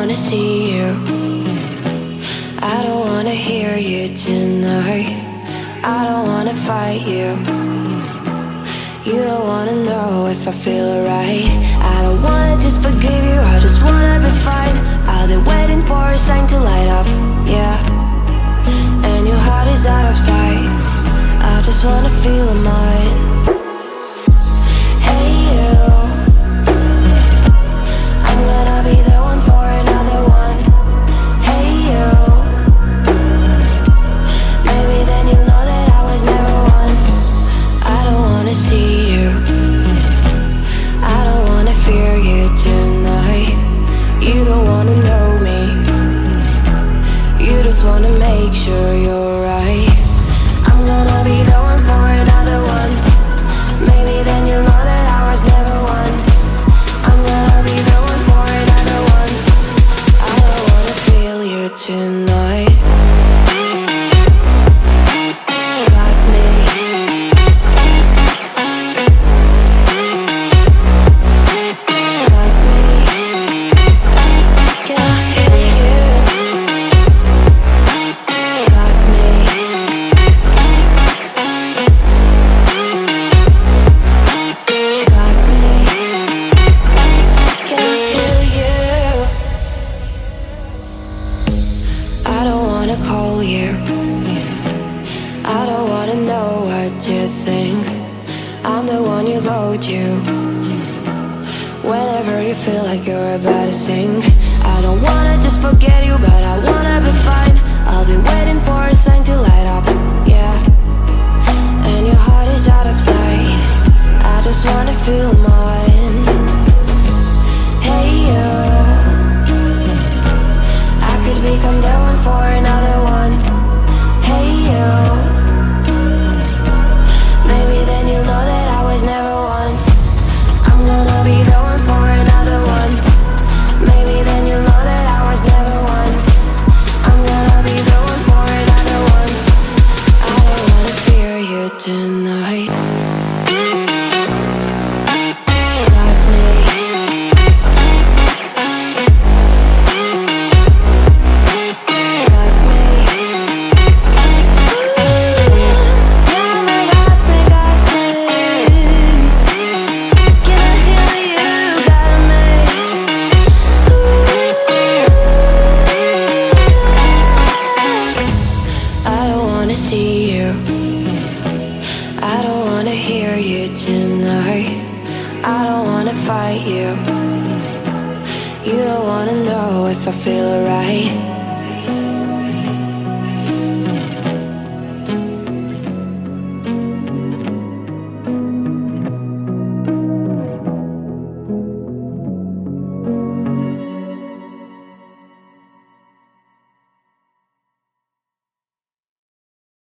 wanna see you. I don't wanna hear you tonight. I don't wanna fight you. You don't wanna know if I feel alright. I don't wanna just forgive you, I just wanna be fine. I'll be waiting for a sign to light up, yeah. And your heart is out of sight. I just wanna feel mine. Hey you, I'm gonna be the one for another one. Hey you, maybe then you'll know that I was never one. I don't wanna see you, I don't wanna fear you tonight. You don't wanna know me, you just wanna make sure you're right. I'm gonna be the one for another one. Maybe then you'll know that I was never one. I'm gonna be the one for another one. I don't wanna feel you tonight. Got me. Got me. Can I hear you? Got me. Got me. Can I hear you? I don't wanna call you. I don't wanna know what you think. I'm the one you go to whenever you feel like you're about to sink. I don't wanna just forget you, but I wanna be fine. I'll be waiting for a sign to light up, yeah. And your heart is out of sight. I just wanna feel mine. Hey you, I could become the one for another one. Hey you, maybe then you'll know that I was never one. I'm gonna be the one for another one. Maybe then you'll know that I was never one. I'm gonna be the one for another one. I don't wanna fear you tonight. Got me. Got me. Yeah, me, got me, got me. Can I hear you? Got me. I don't wanna see you. I don't wanna hear you tonight. I don't wanna fight you. You don't wanna know if I feel alright.